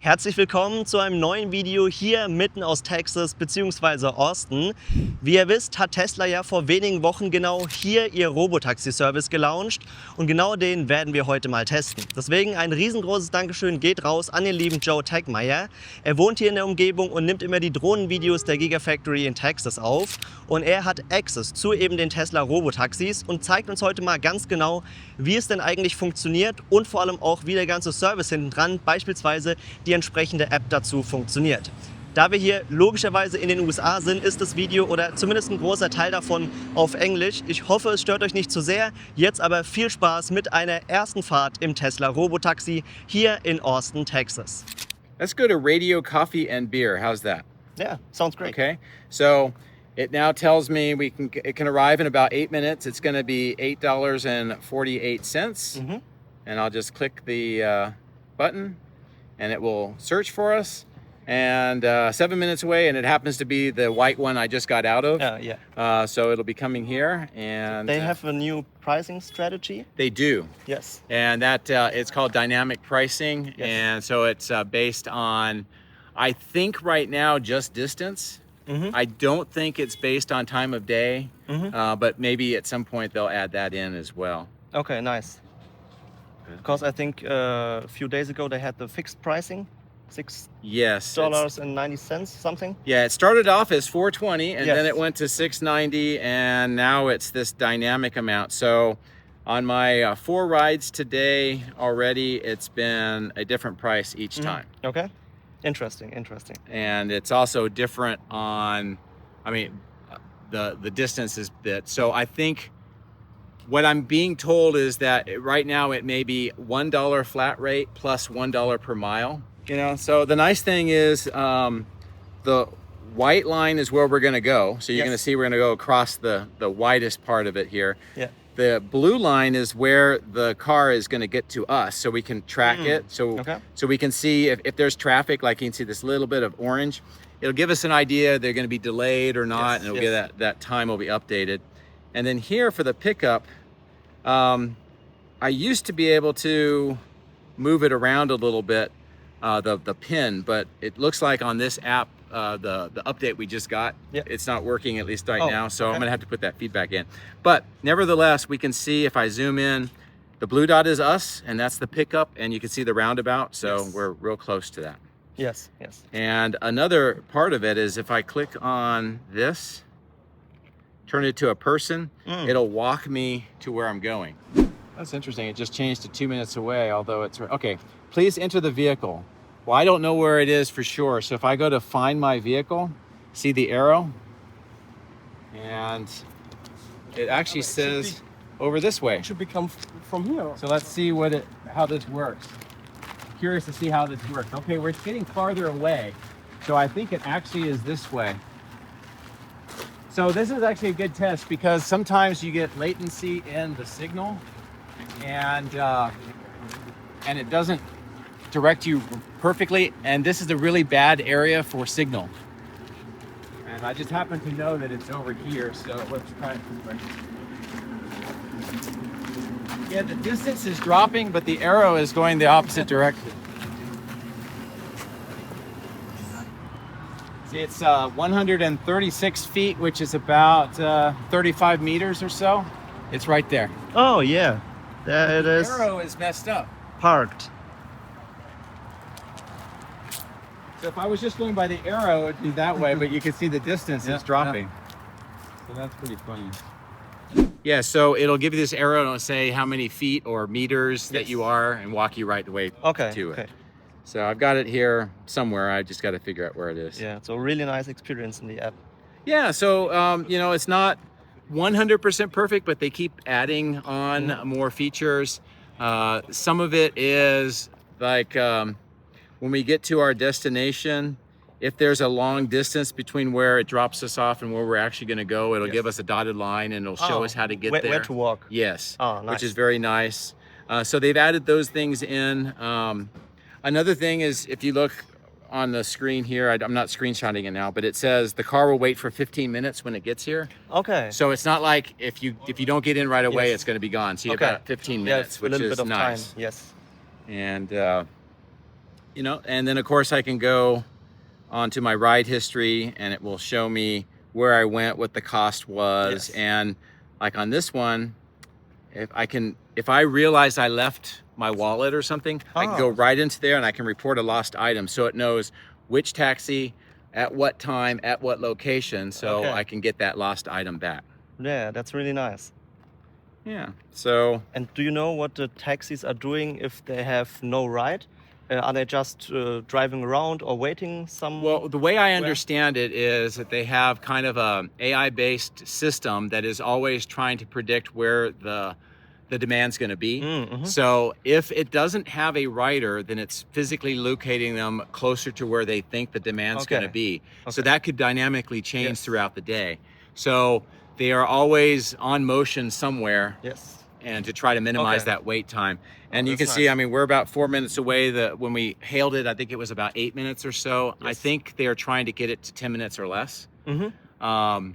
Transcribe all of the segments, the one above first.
Herzlich willkommen zu einem neuen Video hier mitten aus Texas bzw. Austin. Wie ihr wisst, hat Tesla ja vor wenigen Wochen genau hier ihr Robotaxi-Service gelauncht und genau den werden wir heute mal testen. Deswegen ein riesengroßes Dankeschön geht raus an den lieben Joe Tegmeyer. Er wohnt hier in der Umgebung und nimmt immer die Drohnenvideos der Gigafactory in Texas auf und er hat Access zu eben den Tesla Robotaxis und zeigt uns heute mal ganz genau, wie es denn eigentlich funktioniert und vor allem auch, wie der ganze Service hinten dran, beispielsweise die entsprechende App dazu funktioniert. Da wir hier logischerweise in den USA sind, ist das Video oder zumindest ein großer Teil davon auf Englisch. Ich hoffe, es stört euch nicht zu sehr. Jetzt aber viel Spaß mit einer ersten Fahrt im Tesla Robotaxi hier in Austin, Texas. Let's go to Radio, Coffee, and Beer. How's that? Yeah, sounds great. Okay. So it now tells me it can arrive in about 8 minutes. It's going to be $8.48. And I'll just click the button and it will search for us. And 7 minutes away, and it happens to be the white one I just got out of. Yeah. So it'll be coming here, and They have a new pricing strategy. they do. Yes. And that it's called dynamic pricing. Yes. And so it's based on, I think right now, just distance. I don't think it's based on time of day, but maybe at some point they'll add that in as well. Okay, nice. Because I think a few days ago they had the fixed pricing, Yes. $6.90 something. Yeah, it started off as $4.20 and Yes. then it went to $6.90, and now it's this dynamic amount. So on my 4 rides today already, it's been a different price each time. Okay. Interesting. And it's also different on, I mean, the distance is bit. So I think what I'm being told is that right now it may be $1 flat rate plus $1 per mile. You know, so the nice thing is the white line is where we're going to go. So you're Yes. going to see we're going to go across the widest part of it here. Yeah. The blue line is where the car is going to get to us, so we can track it. So Okay. so we can see if there's traffic, like you can see this little bit of orange. It'll give us an idea they're going to be delayed or not, Yes, and it'll yes. get that time will be updated. And then here for the pickup, I used to be able to move it around a little bit, the pin, but it looks like on this app, the update we just got, Yeah. it's not working, at least right Oh, now. So okay. I'm gonna have to put that feedback in. But nevertheless, we can see if I zoom in, the blue dot is us, and that's the pickup, and you can see the roundabout. So Yes. we're real close to that. Yes. And another part of it is if I click on this, turn it to a person, it'll walk me to where I'm going. That's interesting. It just changed to 2 minutes away, although it's okay. Please enter the vehicle. Well, I don't know where it is for sure. So if I go to find my vehicle, see the arrow, and it actually says over this way. It should become from here. So let's see how this works. Curious to see how this works. Okay, we're getting farther away. So I think it actually is this way. So this is actually a good test because sometimes you get latency in the signal, and it doesn't direct you perfectly. And this is a really bad area for signal. And I just happen to know that it's over here. So let's try it this way. Yeah, the distance is dropping, but the arrow is going the opposite direction. See, it's 136 feet, which is about 35 meters or so. It's right there. Oh yeah, there it The is. arrow is messed up. Parked. So if I was just going by the arrow, it'd be that way, but you can see the distance is dropping. So that's pretty funny. Yeah, so it'll give you this arrow and it'll say how many feet or meters that you are and walk you right away Okay. to Okay. it. So I've got it here somewhere. I just got to figure out where it is. Yeah. So really nice experience in the app. Yeah, so you know, it's not 100% perfect, but they keep adding on more features. Some of it is like when we get to our destination, if there's a long distance between where it drops us off and where we're actually going to go, it'll give us a dotted line and it'll show us how to get there. Where to walk. Yes, Oh, which is nice. very nice. So they've added those things in. Another thing is if you look on the screen here, I'm not screenshotting it now, but it says the car will wait for 15 minutes when it gets here. Okay. So it's not like if you don't get in right away, Yes. it's going to be gone. So you have Okay. about 15 Yeah, minutes, it's a which little is bit of nice. time. Yes. And you know, and then of course I can go onto my ride history and it will show me where I went, what the cost was. Yes. And like on this one, if I realize I left my wallet or something, I can go right into there and I can report a lost item. So it knows which taxi, at what time, at what location. So Okay. I can get that lost item back. Yeah, that's really nice. Yeah, so And do you know what the taxis are doing if they have no ride? Are they just driving around or waiting some? well, the way I understand it is that they have kind of a AI-based system that is always trying to predict where the demand's going to be. Mm-hmm. So if it doesn't have a rider, then it's physically locating them closer to where they think the demand's going to Okay. be. So that could dynamically change Yes. throughout the day. So they are always on motion somewhere, Yes. and to try to minimize Okay. that wait time. And you can that's see, nice. I mean, we're about 4 minutes away. When we hailed it, I think it was about 8 minutes or so. I Yes. think they are trying to get it to 10 minutes or less. Mm-hmm.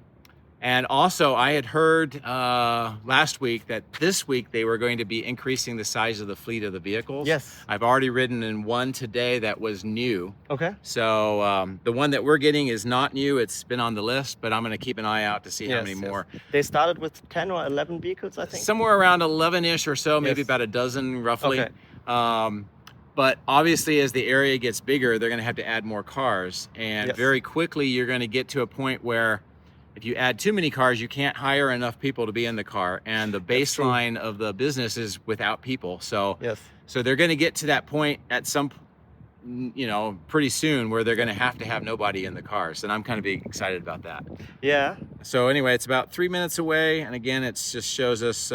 And also I had heard last week that this week they were going to be increasing the size of the fleet of the vehicles. Yes. I've already ridden in one today that was new. Okay. So the one that we're getting is not new. It's been on the list, but I'm going to keep an eye out to see how many more. They started with 10 or 11 vehicles, I think. Somewhere around 11-ish or so, maybe Yes. about a dozen roughly. Okay. But obviously as the area gets bigger, they're going to have to add more cars. And Yes. very quickly, you're going to get to a point where if you add too many cars, you can't hire enough people to be in the car. And the That's true. baseline of the business is without people. So, Yes. so they're going to get to that point at some, you know, pretty soon where they're going to have nobody in the cars. And I'm kind of excited about that. Yeah. So anyway, it's about 3 minutes away. And again, it just shows us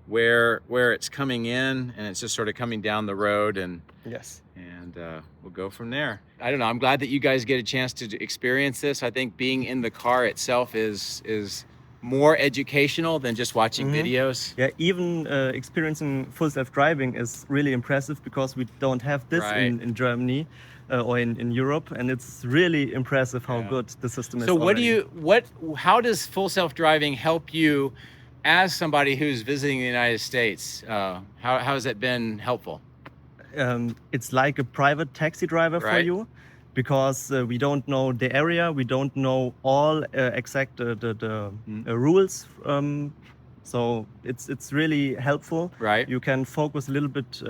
where it's coming in, and it's just sort of coming down the road, and Yes. we'll go from there. I don't know. I'm glad that you guys get a chance to experience this. I think being in the car itself is more educational than just watching Mhm. videos. Yeah, even experiencing full self-driving is really impressive because we don't have this Right. in Germany or in Europe, and it's really impressive how Yeah. good the system is. So already. how does full self-driving help you as somebody who's visiting the United States? How has it been helpful? It's like a private taxi driver for Right. you, because we don't know the area, we don't know all exact rules. So it's really helpful. Right. You can focus a little bit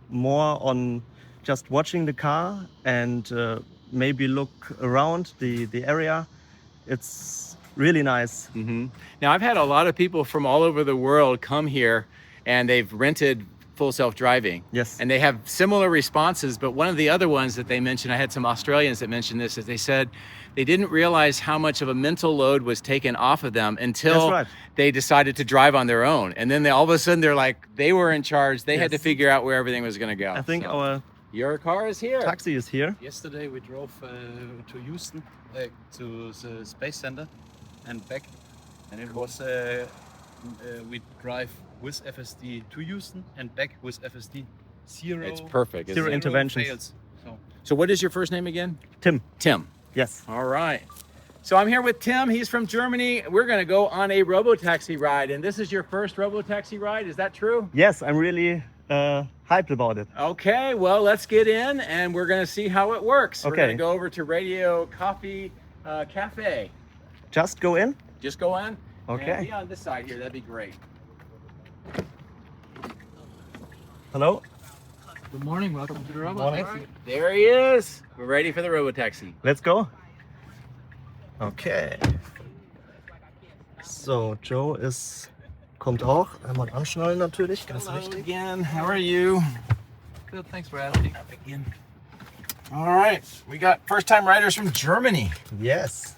more on just watching the car and maybe look around the area. It's really nice. Mm-hmm. Now, I've had a lot of people from all over the world come here, and they've rented full self-driving. Yes. And they have similar responses, but one of the other ones that they mentioned, I had some Australians that mentioned this, is they said they didn't realize how much of a mental load was taken off of them until That's right. they decided to drive on their own. And then all of a sudden they're like, they were in charge. They had to Yes. figure out where everything was going to go. I think So, our your car is here. taxi is here. Yesterday we drove to Houston, to the Space Center and back, and it was we drive with FSD to Houston and back with FSD. Zero. It's perfect. isn't Zero it? interventions. fails. So So what is your first name again? Tim. Tim. Yes. All right. So I'm here with Tim. He's from Germany. We're going to go on a robotaxi ride, and this is your first robotaxi ride. Is that true? Yes, I'm really hyped about it. Okay, well, let's get in and we're going to see how it works. We're going Okay. to go over to Radio Coffee Cafe. Just go in. Just go in. Okay. And be on this side here. That'd be great. Hello. good morning, welcome to the robot Morning. taxi. There he is. We're ready for the robotaxi. Let's go. Okay. So, Joe kommt auch. Einmal anschnallen natürlich, ganz Hello wichtig. again. How are you? Good, thanks for asking. All right. We got first-time riders from Germany. Yes.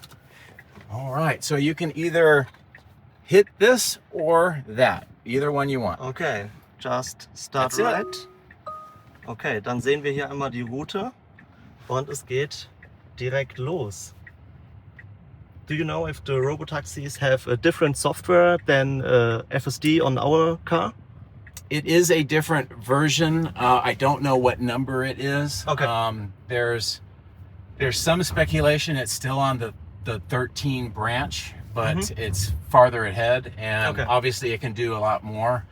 All right. So you can either hit this or that. Either one you want. Okay, just start That's it. right. Okay, dann sehen wir hier einmal die Route und es geht direkt los. Do you know if the robotaxis have a different software than FSD on our car? It is a different version. I don't know what number it is. Okay. There's some speculation it's still on the 13 branch, but it's farther ahead, and Okay. obviously it can do a lot more.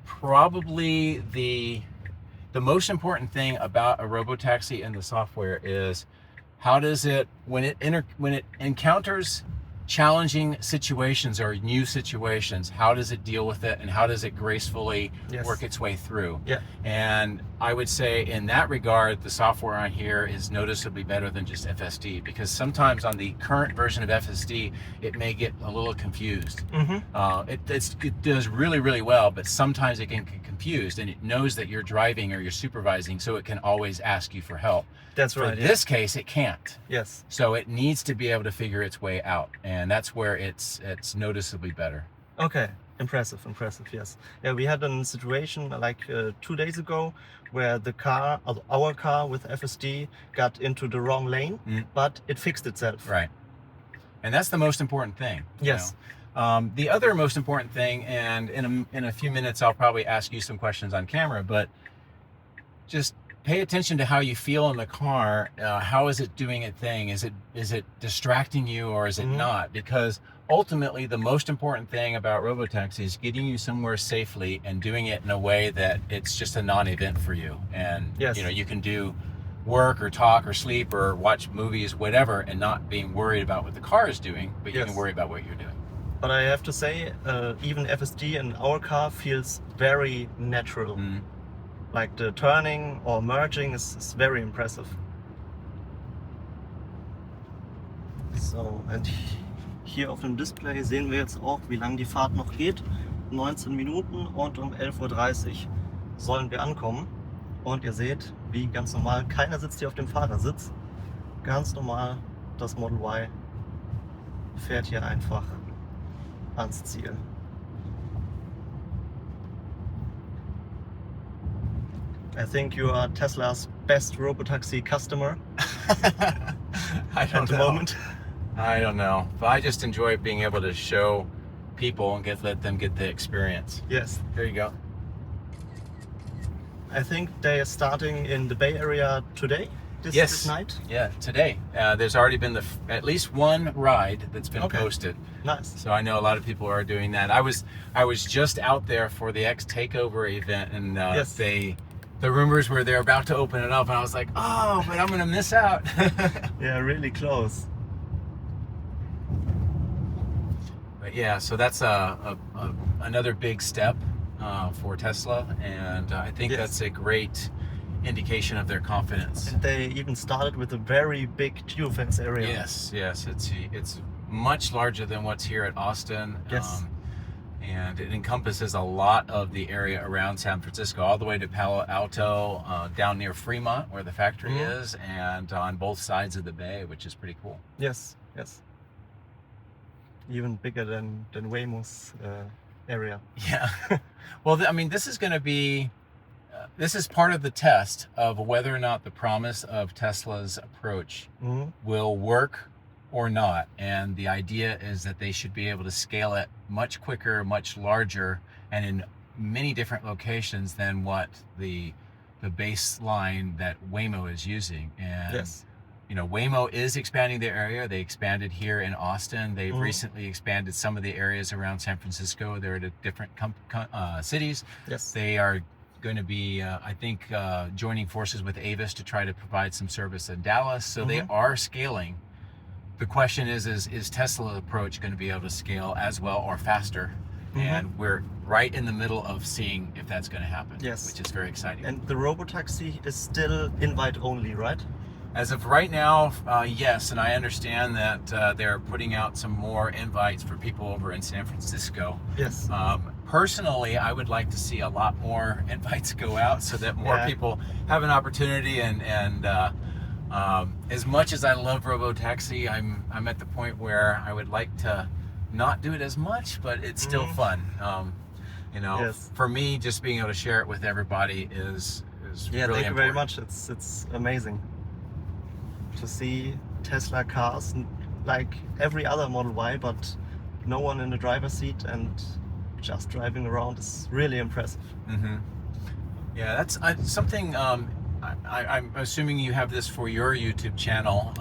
Probably the the most important thing about a robotaxi and the software is how does it, when it encounters challenging situations or new situations, how does it deal with it and how does it gracefully Yes. work its way through? Yeah. And I would say in that regard, the software on here is noticeably better than just FSD, because sometimes on the current version of FSD, it may get a little confused. It does really, really well, but sometimes it can get confused and it knows that you're driving or you're supervising, so it can always ask you for help. That's For right. Yeah. this case, it can't. Yes. So it needs to be able to figure its way out, and that's where it's noticeably better. Okay. Impressive. Yes. Yeah, we had a situation like 2 days ago where the car, our car with FSD, got into the wrong lane, but it fixed itself. Right. And that's the most important thing. you Yes. know. The other most important thing, and in a few minutes I'll probably ask you some questions on camera, but just pay attention to how you feel in the car. How is it doing its thing? Is it distracting you or is it not? Because ultimately the most important thing about robotaxi is getting you somewhere safely and doing it in a way that it's just a non-event for you. And Yes. you can do work or talk or sleep or watch movies, whatever, and not being worried about what the car is doing, but you Yes. can worry about what you're doing. But I have to say, even FSD in our car feels very natural. Like the turning or merging is very impressive. So, und hier auf dem Display sehen wir jetzt auch, wie lang die Fahrt noch geht. 19 Minuten und um 11:30 Uhr sollen wir ankommen. Und ihr seht, wie ganz normal, keiner sitzt hier auf dem Fahrersitz. Ganz normal, das Model Y fährt hier einfach ans Ziel. I think you are Tesla's best robotaxi customer I at don't the know. moment. I don't know, but I just enjoy being able to show people and let them get the experience. Yes, There you go. I think they are starting in the Bay Area today, this Yes. night. Yeah, today. There's already been at least one ride that's been Okay. posted. Nice. So I know a lot of people are doing that. I was just out there for the X Takeover event, and Yes. the rumors were they're about to open it up, and I was like, oh, but I'm gonna miss out. Yeah, really close. But yeah, so that's another big step for Tesla, and I think Yes. that's a great indication of their confidence. And they even started with a very big geofence area. Yes, it's much larger than what's here at Austin. Yes. And it encompasses a lot of the area around San Francisco, all the way to Palo Alto, down near Fremont, where the factory is, and on both sides of the bay, which is pretty cool. Yes. Even bigger than Waymo's area. Yeah. Well, I mean, this is going to be, this is part of the test of whether or not the promise of Tesla's approach will work or not. And the idea is that they should be able to scale it much quicker, much larger, and in many different locations than what the baseline that Waymo is using. And Yes. Waymo is expanding their area. They expanded here in Austin. They've recently expanded some of the areas around San Francisco. They're at different cities. Yes. They are going to be, I think, joining forces with Avis to try to provide some service in Dallas. So they are scaling. The question is Tesla's approach going to be able to scale as well or faster? And we're right in the middle of seeing if that's going to happen. Yes. Which is very exciting. And the robotaxi is still invite only, right? As of right now, yes, and I understand that they're putting out some more invites for people over in San Francisco. Yes. Personally, I would like to see a lot more invites go out so that more people have an opportunity. And as much as I love robotaxi, I'm at the point where I would like to not do it as much, but it's still fun. Yes. For me, just being able to share it with everybody is Yeah, really thank you very important. much. It's amazing to see Tesla cars like every other Model Y, but no one in the driver's seat and just driving around is really impressive. Yeah, that's something. I'm assuming you have this for your YouTube channel,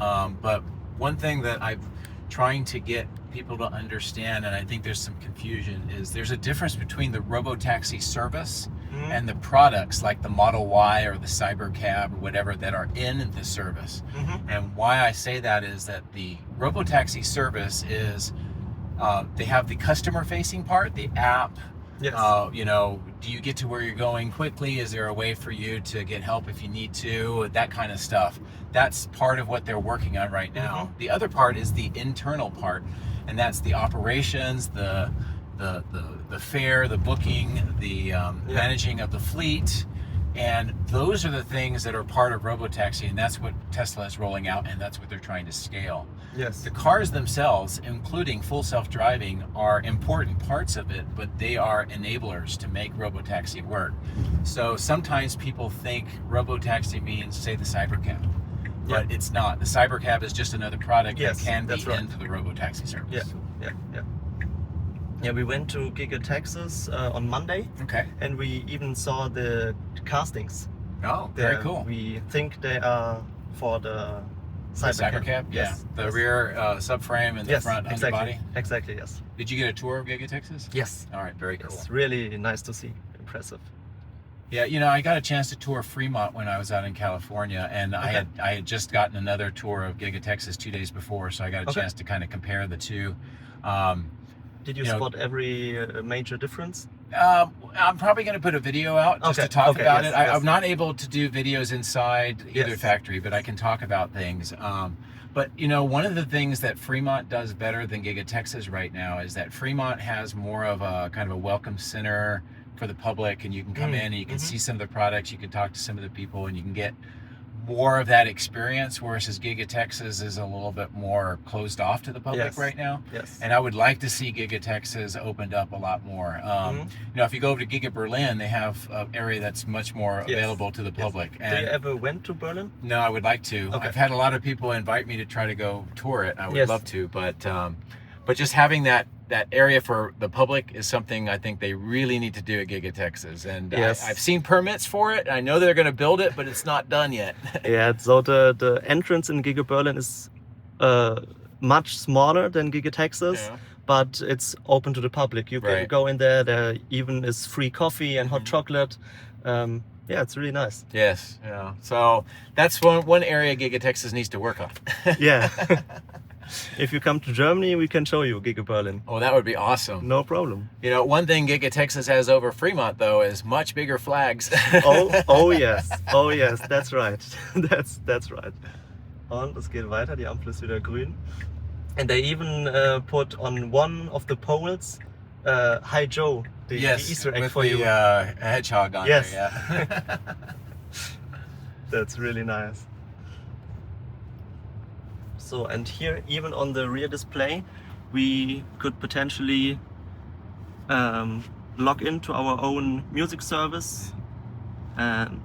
but one thing that I'm trying to get people to understand, and I think there's some confusion, is there's a difference between the robotaxi service and the products like the Model Y or the Cybercab or whatever that are in the service. And why I say that is that the Robotaxi service is, they have the customer-facing part, the app. Yes. You know, do you get to where you're going quickly? Is there a way for you to get help if you need to? That kind of stuff. That's part of what they're working on right now. The other part is the internal part, and that's the operations, the fare, the booking, the managing of the fleet. And those are the things that are part of Robotaxi, and that's what Tesla is rolling out, and that's what they're trying to scale. Yes. The cars themselves, including full self-driving, are important parts of it, but they are enablers to make Robotaxi work. So sometimes people think Robotaxi means, say, the Cybercab, but it's not. The Cybercab is just another product that can be into the Robotaxi service. Yeah, we went to Giga Texas on Monday. Okay. And we even saw the castings. Oh, very cool. We think they are for the Cybercab. Yes. The rear subframe and the front underbody. Exactly, yes. Did you get a tour of Giga Texas? Yes. All right, very cool. It's really nice to see. Impressive. Yeah, you know, I got a chance to tour Fremont when I was out in California, and I had just gotten another tour of Giga Texas 2 days before, so I got a chance to kind of compare the two. Did you spot every major difference? I'm probably going to put a video out just to talk about it. I'm not able to do videos inside either factory, but I can talk about things. But, you know, one of the things that Fremont does better than Giga Texas right now is that Fremont has more of a kind of a welcome center for the public, and you can come in and you can see some of the products, you can talk to some of the people, and you can get more of that experience, whereas Giga Texas is a little bit more closed off to the public right now. Yes. And I would like to see Giga Texas opened up a lot more. You know, if you go over to Giga Berlin, they have an area that's much more available to the public. And do you ever went to Berlin? No, I would like to. I've had a lot of people invite me to try to go tour it. I would love to, but just having that area for the public is something I think they really need to do at Giga Texas. And I've seen permits for it. I know they're going to build it, but it's not done yet. So the entrance in Giga Berlin is much smaller than Giga Texas, but it's open to the public. You can go in there. There even is free coffee and hot chocolate. Yeah, it's really nice. Yes. Yeah. So that's one area Giga Texas needs to work on. Yeah. If you come to Germany, we can show you Giga Berlin. Oh, that would be awesome. No problem. You know, one thing Giga Texas has over Fremont, though, is much bigger flags. oh yes. Oh yes, that's right. That's right. Und es geht weiter, die Ampel ist wieder grün. And they even put on one of the poles Hi Joe, the Easter egg for you. Hedgehog on there, yeah. That's really nice. So, and here, even on the rear display, we could potentially log into our own music service. And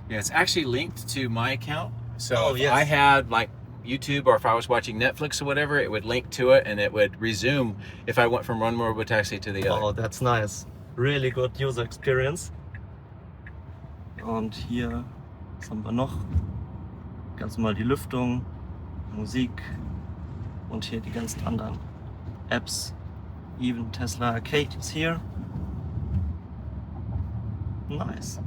yeah, it's actually linked to my account. So if I had like YouTube, or if I was watching Netflix or whatever, it would link to it and it would resume if I went from one Robotaxi to the other. Oh, that's nice. Really good user experience. Und hier, was haben wir noch? Ganz normal die Lüftung, Musik und hier die ganzen anderen Apps. Even Tesla Arcade is here. Nice.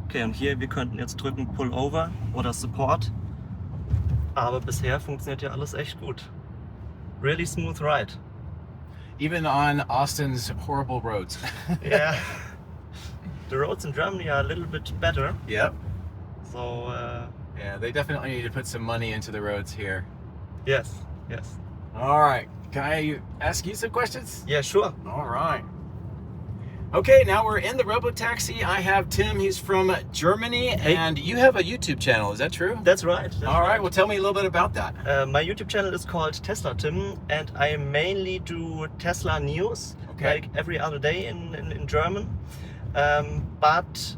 Okay, und hier, wir könnten jetzt drücken Pull Over oder Support. Aber bisher funktioniert ja alles echt gut. Really smooth ride. Even on Austin's horrible roads. Yeah. The roads in Germany are a little bit better. Yep. So yeah, they definitely need to put some money into the roads here. Yes. All right. Can I ask you some questions? Yeah, sure. All right. Okay, now we're in the Robotaxi. I have Tim. He's from Germany, and you have a YouTube channel. Is that true? That's right. All right. Well, tell me a little bit about that. My YouTube channel is called Tesla Tim, and I mainly do Tesla news, like every other day in German. But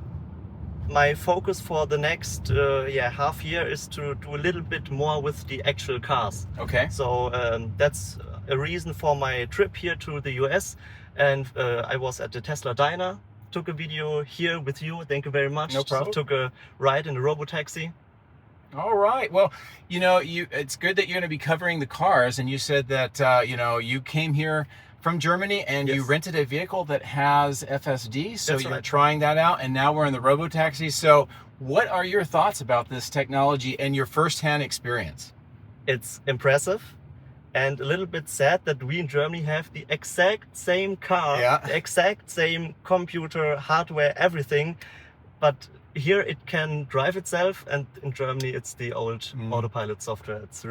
my focus for the next half year is to do a little bit more with the actual cars. Okay. So that's a reason for my trip here to the US. And I was at the Tesla Diner, took a video here with you. Thank you very much. No problem. Took a ride in the Robotaxi. All right. Well, you know, it's good that you're going to be covering the cars. And you said that, you know, you came here from Germany, and you Yes. rented a vehicle that has FSD, so That's you're right. trying that out, and now we're in the Robotaxi. So what are your thoughts about this technology and your firsthand experience? It's impressive and a little bit sad that we in Germany have the exact same car, Yeah. the exact same computer, hardware, everything, but here it can drive itself, and in Germany it's the old autopilot software. It's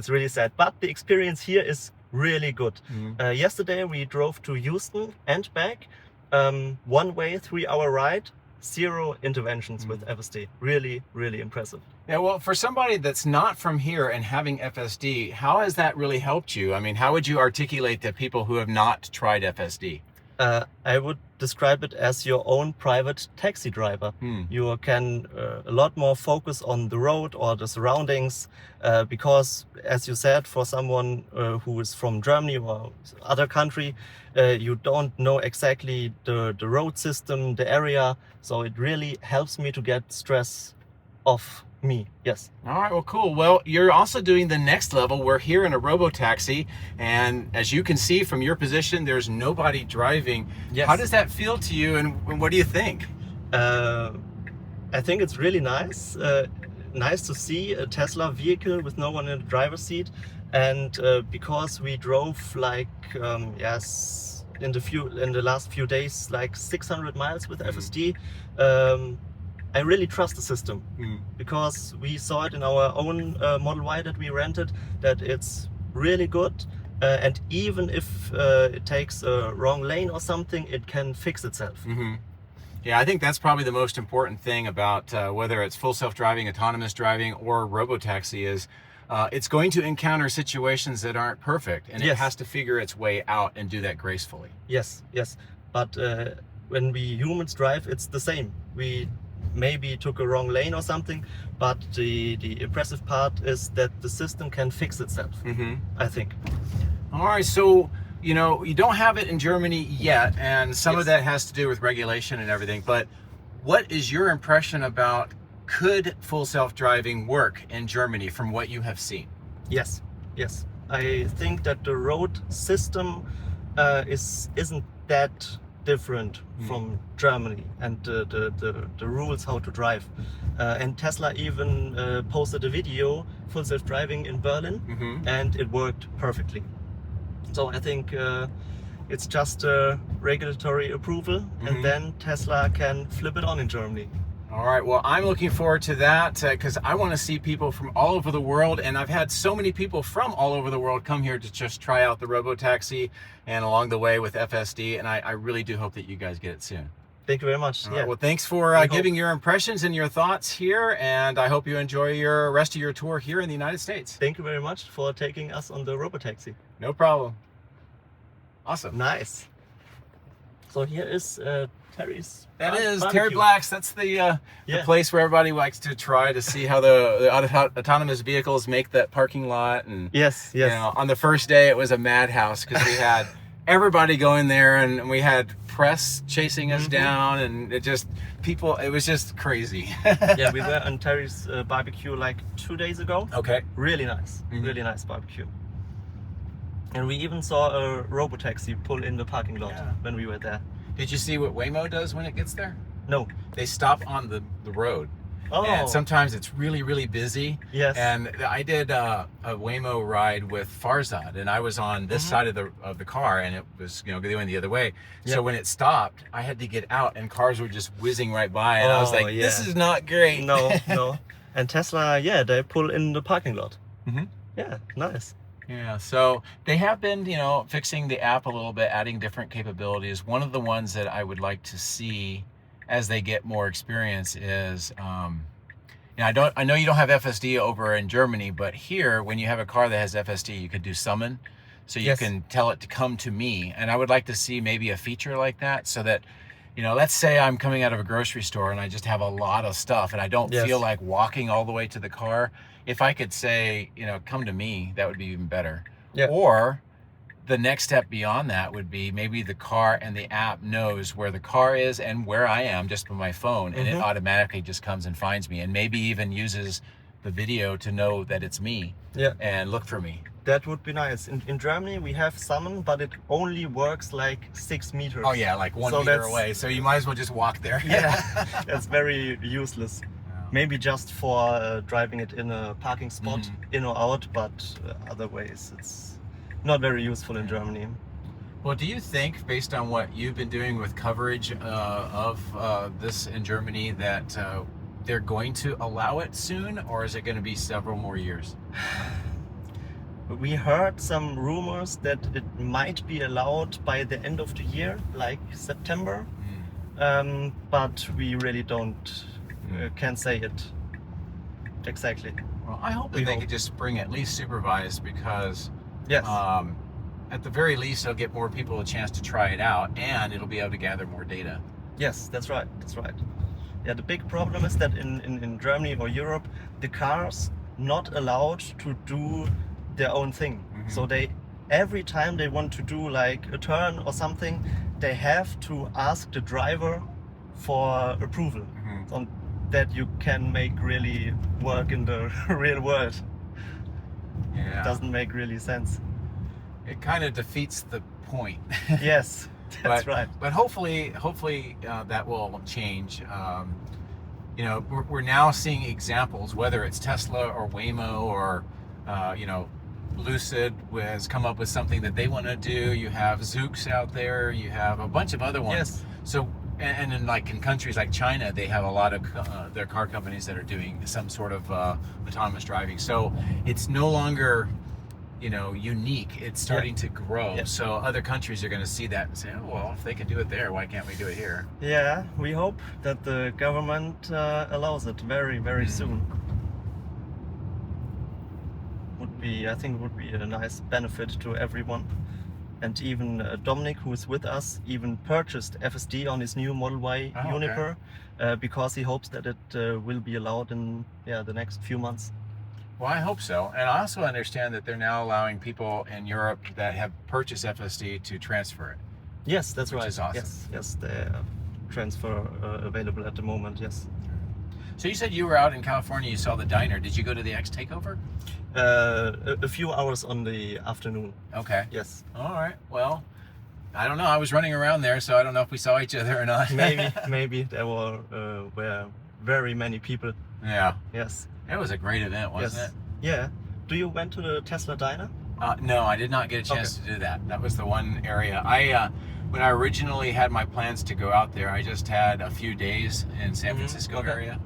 really sad, but the experience here is really good. Yesterday we drove to Houston and back, one way 3-hour ride, 0 interventions with FSD. Really impressive. Yeah, well, for somebody that's not from here and having FSD, how has that really helped you? I mean, how would you articulate to people who have not tried FSD? I would describe it as your own private taxi driver. You can a lot more focus on the road or the surroundings, because, as you said, for someone who is from Germany or other country, you don't know exactly the road system, the area. So it really helps me to get stress off me. Yes. All right, well, cool. Well, you're also doing the next level. We're here in a Robotaxi, and as you can see from your position, there's nobody driving. Yes. How does that feel to you, and what do you think? I think it's really nice. Nice to see a Tesla vehicle with no one in the driver's seat, and because we drove like yes, in the last few days like 600 miles with FSD. I really trust the system because we saw it in our own Model Y that we rented, that it's really good, and even if it takes a wrong lane or something, it can fix itself. Yeah, I think that's probably the most important thing about whether it's full self-driving, autonomous driving, or Robotaxi is it's going to encounter situations that aren't perfect, and it Yes. has to figure its way out and do that gracefully. Yes, but when we humans drive, it's the same. We maybe took a wrong lane or something, but the impressive part is that the system can fix itself. I think. All right, so you know you don't have it in Germany yet, and some of Yes. that has to do with regulation and everything. But what is your impression about could full self-driving work in Germany from what you have seen? Yes. I think that the road system isn't that different from Germany, and the rules how to drive. And Tesla even posted a video, full self-driving in Berlin, and it worked perfectly. So I think it's just a regulatory approval, and then Tesla can flip it on in Germany. All right, well, I'm looking forward to that because I want to see people from all over the world, and I've had so many people from all over the world come here to just try out the Robotaxi and along the way with FSD, and I really do hope that you guys get it soon. Thank you very much. All right, well, thanks for hope- giving your impressions and your thoughts here, and I hope you enjoy your rest of your tour here in the United States. Thank you very much for taking us on the Robotaxi. No problem. Awesome. Nice. So here is Terry's. That is barbecue. Terry Black's. That's the Yeah. place where everybody likes to try to see how the autonomous vehicles make that parking lot. And Yes. you know, on the first day, it was a madhouse because we had everybody going there, and we had press chasing us down, and it was just crazy. Yeah, we were on Terry's barbecue like 2 days ago. Okay. Really nice, really nice barbecue. And we even saw a Robotaxi pull in the parking lot Yeah. when we were there. Did you see what Waymo does when it gets there? No. They stop on the road. Oh. And sometimes it's really busy. Yes. And I did a Waymo ride with Farzad, and I was on this side of the car, and it was going the other way. Yeah. So when it stopped, I had to get out, and cars were just whizzing right by, and I was Oh, like, "This yeah. is not great." No. And Tesla, yeah, they pull in the parking lot. Mhm. Yeah, nice. Yeah, so they have been, fixing the app a little bit, adding different capabilities. One of the ones that I would like to see as they get more experience is, I know you don't have FSD over in Germany, but here, when you have a car that has FSD, you could do summon, so you Yes. can tell it to come to me. And I would like to see maybe a feature like that, so that, let's say I'm coming out of a grocery store and I just have a lot of stuff, and I don't Yes. feel like walking all the way to the car. If I could say, come to me, that would be even better. Yeah. Or the next step beyond that would be maybe the car and the app knows where the car is and where I am just with my phone, and it automatically just comes and finds me, and maybe even uses the video to know that it's me Yeah. and look for me. That would be nice. In Germany, we have Summon, but it only works like 6 meters. Oh yeah, like 1 So meter that's- away. So you might as well just walk there. Yeah, that's very useless. Maybe just for driving it in a parking spot, in or out, but other ways it's not very useful in Germany. Well, do you think, based on what you've been doing with coverage of this in Germany, that they're going to allow it soon, or is it going to be several more years? We heard some rumors that it might be allowed by the end of the year, like September, but we really don't can't say it exactly. Well, I hope that We they hope. could just bring at least supervised, because Yes. at the very least, it'll get more people a chance to try it out, and it'll be able to gather more data. Yes, that's right. That's right. Yeah, the big problem is that in Germany or Europe, the cars not allowed to do their own thing. So they every time they want to do like a turn or something, they have to ask the driver for approval on that you can make really work in the real world. Yeah, Doesn't make really sense. it kind of defeats the point. Yes, that's right. But hopefully, that will change. You know, we're now seeing examples, whether it's Tesla or Waymo or you know, Lucid has come up with something that they want to do. You have Zoox out there. You have a bunch of other ones. Yes. So, and in like in countries like China, they have a lot of their car companies that are doing some sort of autonomous driving. So it's no longer, you know, unique. It's starting to grow. Yeah. So other countries are going to see that and say, oh, well, if they can do it there, why can't we do it here? Yeah, we hope that the government allows it very, very soon. I think would be a nice benefit to everyone. And even Dominic, who is with us, even purchased FSD on his new Model Y Oh, okay. Uniper because he hopes that it will be allowed in the next few months. Well, I hope so. And I also understand that they're now allowing people in Europe that have purchased FSD to transfer it. Yes, that's Which right. is awesome. Yes, they have transfer available at the moment. Yes. So you said you were out in California, you saw the diner. Did you go to the X Takeover? A few hours on the afternoon. Okay. Yes. All right. Well, I don't know. I was running around there, so I don't know if we saw each other or not. Maybe there were very many people. Yeah. Yes. It was a great event, wasn't Yes. it? Yeah. Do you went to the Tesla diner? No, I did not get a chance to do that. That was the one area. When I originally had my plans to go out there, I just had a few days in San Francisco Okay. area.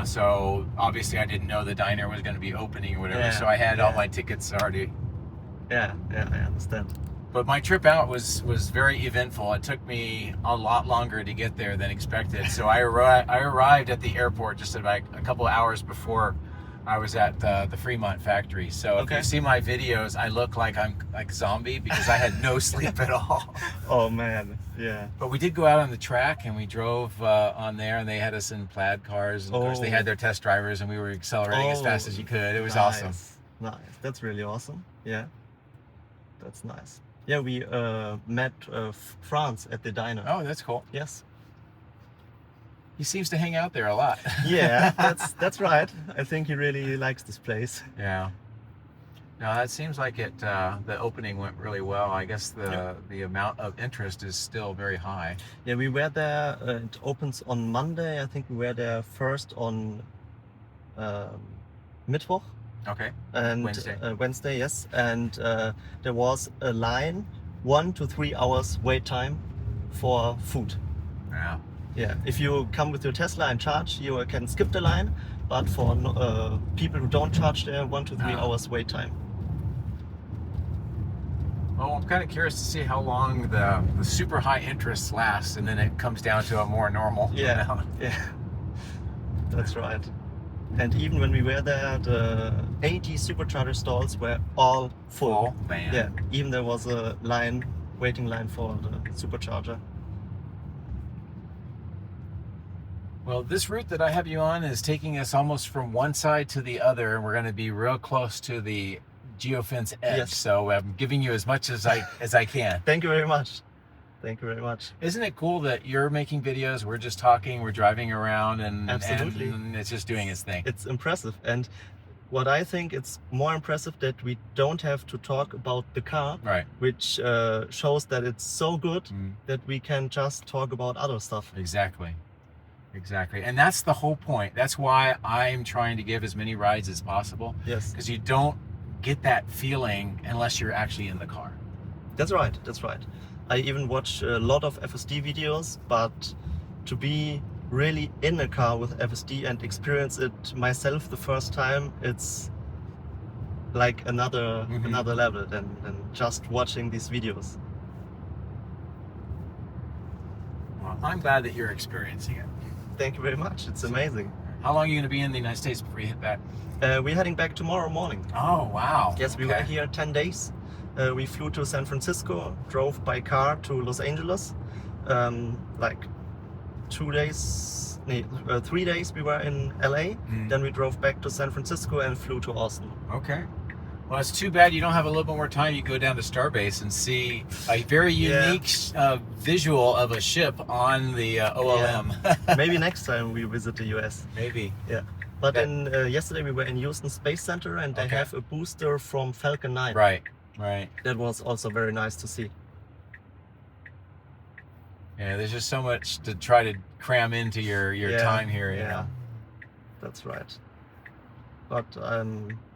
So obviously I didn't know the diner was going to be opening or whatever. Yeah, So I had all yeah. my tickets already. Yeah, I understand. But my trip out was very eventful. It took me a lot longer to get there than expected. So I arrived at the airport just about a couple of hours before I was at the Fremont factory. So if Okay. you see my videos, I look like I'm like zombie because I had no sleep at all. Oh man, yeah. But we did go out on the track and we drove on there, and they had us in plaid cars. And of course, they had their test drivers, and we were accelerating as fast as you could. It was awesome. Nice. That's really awesome. Yeah. That's nice. Yeah, we met France at the diner. Oh, that's cool. Yes. He seems to hang out there a lot. Yeah, that's right. I think he really likes this place. Yeah. No, that seems like it. The opening went really well. I guess the amount of interest is still very high. Yeah, we were there. It opens on Monday. I think we were there first on Mittwoch. Okay. And Wednesday. Wednesday, yes. And there was a line, 1 to 3 hours wait time for food. Yeah. Yeah, if you come with your Tesla and charge, you can skip the line. But for people who don't charge, there 1 to 3 Ah. hours wait time. Well, I'm kind of curious to see how long the super high interest lasts, and then it comes down to a more normal amount. Yeah, that's right. And even when we were there, the 80 supercharger stalls were all full. Oh, man. Yeah, even there was a waiting line for the supercharger. Well, this route that I have you on is taking us almost from one side to the other, and we're going to be real close to the geofence edge. Yes. So I'm giving you as much as I can. Thank you very much. Thank you very much. Isn't it cool that you're making videos, we're just talking, we're driving around, and Absolutely. and it's just doing its thing? It's impressive. And what I think it's more impressive that we don't have to talk about the car, Right. which shows that it's so good that we can just talk about other stuff. Exactly. And that's the whole point. That's why I'm trying to give as many rides as possible, Yes, because you don't get that feeling unless you're actually in the car. that's right. I even watch a lot of FSD videos, but to be really in a car with FSD and experience it myself the first time, it's like another level than just watching these videos. Well, I'm glad that you're experiencing it. Thank you very much. It's amazing. How long are you going to be in the United States before you hit back? We're heading back tomorrow morning. Oh, wow. Yes, we were here 10 days. We flew to San Francisco, drove by car to Los Angeles. Like 3 days we were in LA. Then we drove back to San Francisco and flew to Austin. Okay. Well, it's too bad you don't have a little bit more time. You go down to Starbase and see a very unique visual of a ship on the OLM. Maybe next time we visit the US. Maybe. Yeah. But yesterday we were in Houston Space Center and they have a booster from Falcon 9. Right. That was also very nice to see. Yeah, there's just so much to try to cram into your time here. You know? That's right. But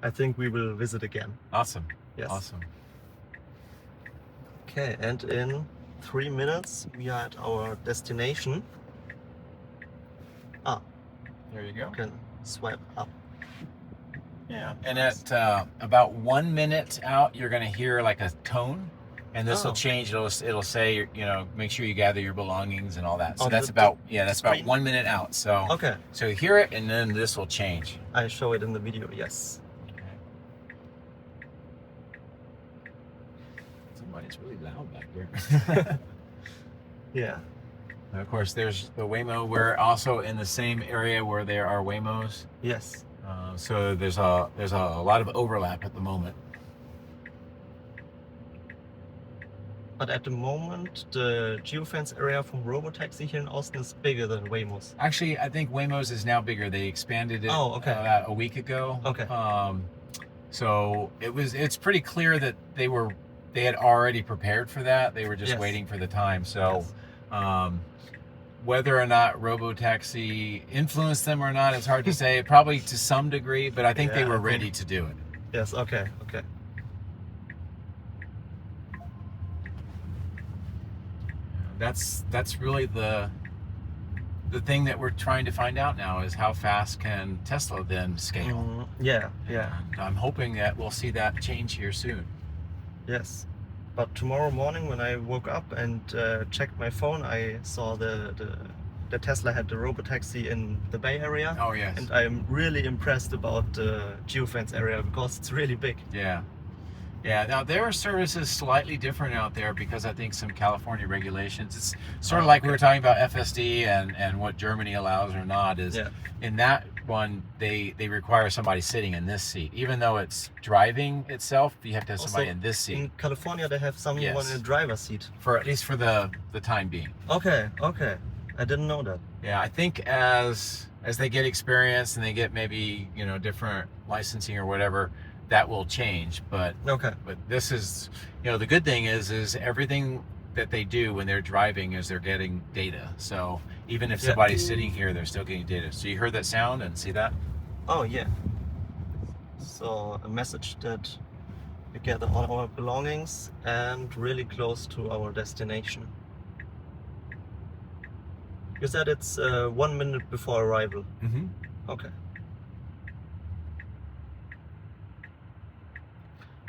I think we will visit again. Awesome. Yes. Awesome. Okay, and in 3 minutes we are at our destination. There you go. You can swipe up. Yeah. And at about 1 minute out, you're going to hear like a tone, and this will change. It'll say, make sure you gather your belongings and all that. So that's about 1 minute out. So Okay, so hear it, and then this will change. I show it in the video. Yes. Somebody's really loud back there. Yeah. And of course, there's the Waymo. We're also in the same area where there are Waymos. Yes. So there's a lot of overlap at the moment. But at the moment, the geofence area from Robotaxi here in Austin is bigger than Waymo's. Actually, I think Waymo's is now bigger. They expanded it about a week ago. Okay. So it's pretty clear that they had already prepared for that. They were just waiting for the time. So whether or not Robotaxi influenced them or not, it's hard to say. Probably to some degree, but I think they were ready to do it. Yes, okay. That's really the thing that we're trying to find out now is how fast can Tesla then scale. Yeah. And I'm hoping that we'll see that change here soon. Yes. But tomorrow morning when I woke up and checked my phone, I saw the Tesla had the Robotaxi in the Bay Area. Oh, yes. And I'm really impressed about the geofence area because it's really big. Yeah. Now their service is slightly different out there because I think some California regulations. It's sort of like we were talking about FSD and what Germany allows or not is in that one they require somebody sitting in this seat. Even though it's driving itself, you have to have somebody in this seat. In California they have someone in the driver's seat. For at least for the time being. Okay. I didn't know that. Yeah, I think as they get experience and they get maybe, different licensing or whatever, that will change. But this is, the good thing is everything that they do when they're driving is they're getting data. So even if somebody's sitting here, they're still getting data. So you heard that sound and see that? Oh yeah. So a message that we gather all our belongings and really close to our destination. You said it's 1 minute before arrival. Mm-hmm. Okay.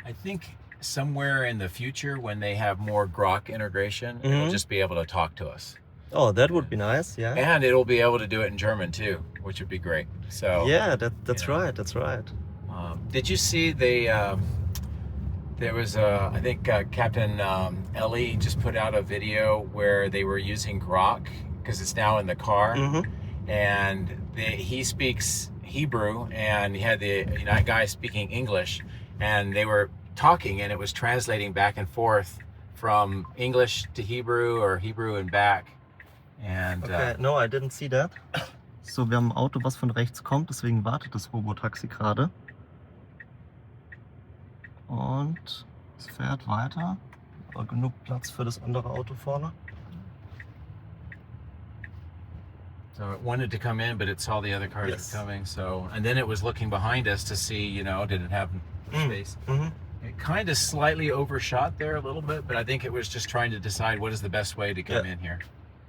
I think somewhere in the future when they have more Grok integration, it'll just be able to talk to us. Oh, that would be nice, yeah. And it'll be able to do it in German too, which would be great. So yeah, that's right. Did you see there was I think Captain Ellie just put out a video where they were using Grok because it's now in the car, and he speaks Hebrew and he had the guy speaking English, and they were talking and it was translating back and forth from English to Hebrew or Hebrew and back. And okay, no, I didn't see that. So, wir haben ein Auto, was von rechts kommt, deswegen wartet das Robotaxi gerade. Und es fährt weiter. Aber genug Platz für das andere Auto vorne. So it wanted to come in, but it saw the other cars Yes. were coming. So, and then it was looking behind us to see, you know, did it have space? Mhm. It kind of slightly overshot there a little bit, but I think it was just trying to decide what is the best way to come Yeah. in here.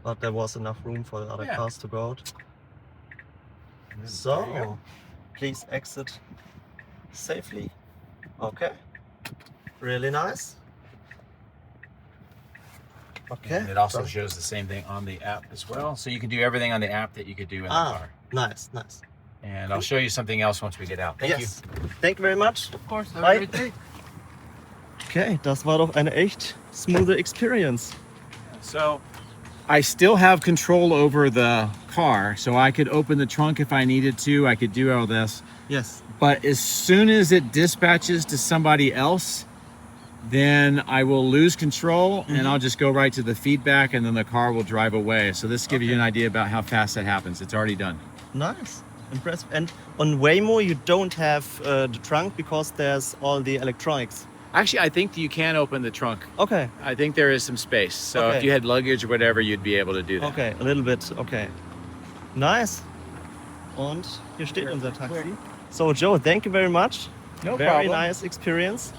But there was enough room for the other Yeah. cars to go out. There you So, go. please exit safely. Okay. Really nice. Okay. And it also done. shows the same thing on the app as well. So you can do everything on the app that you could do in the Ah, car. nice, nice. And I'll show you something else once we get out. Thank Yes. Thank you very much. Of course, have Bye. a great day. Okay, das war doch eine echt smooth Experience. you. So I still have control over the car. So I could open the trunk if I needed to. I could do all this. Yes. But as soon as it dispatches to somebody else, then I will lose control and I'll just go right to the feedback and then the car will drive away. So this gives you an idea about how fast that happens. It's already done. Nice. Impressive. And on Waymo, you don't have the trunk because there's all the electronics. Actually, I think you can open the trunk. Okay. I think there is some space. So Okay. if you had luggage or whatever, you'd be able to do that. Okay, a little bit. Okay. Nice. Und hier steht unser Taxi. So, Joe, thank you very much. No Very problem. nice experience.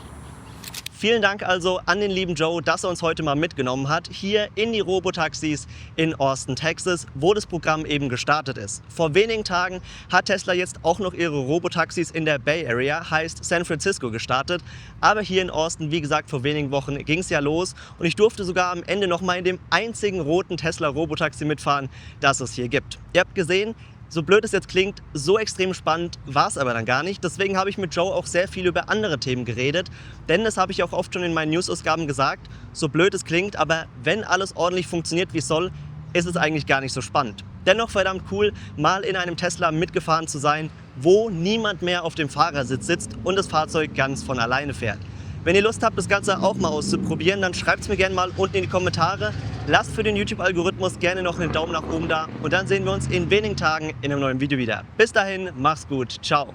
Vielen Dank also an den lieben Joe, dass er uns heute mal mitgenommen hat, hier in die Robotaxis in Austin, Texas, wo das Programm eben gestartet ist. Vor wenigen Tagen hat Tesla jetzt auch noch ihre Robotaxis in der Bay Area, heißt San Francisco, gestartet. Aber hier in Austin, wie gesagt, vor wenigen Wochen ging es ja los und ich durfte sogar am Ende noch mal in dem einzigen roten Tesla Robotaxi mitfahren, das es hier gibt. Ihr habt gesehen, so blöd es jetzt klingt, so extrem spannend war es aber dann gar nicht. Deswegen habe ich mit Joe auch sehr viel über andere Themen geredet. Denn das habe ich auch oft schon in meinen Newsausgaben gesagt, so blöd es klingt, aber wenn alles ordentlich funktioniert wie es soll, ist es eigentlich gar nicht so spannend. Dennoch verdammt cool, mal in einem Tesla mitgefahren zu sein, wo niemand mehr auf dem Fahrersitz sitzt und das Fahrzeug ganz von alleine fährt. Wenn ihr Lust habt, das Ganze auch mal auszuprobieren, dann schreibt es mir gerne mal unten in die Kommentare. Lasst für den YouTube-Algorithmus gerne noch einen Daumen nach oben da und dann sehen wir uns in wenigen Tagen in einem neuen Video wieder. Bis dahin, mach's gut, ciao.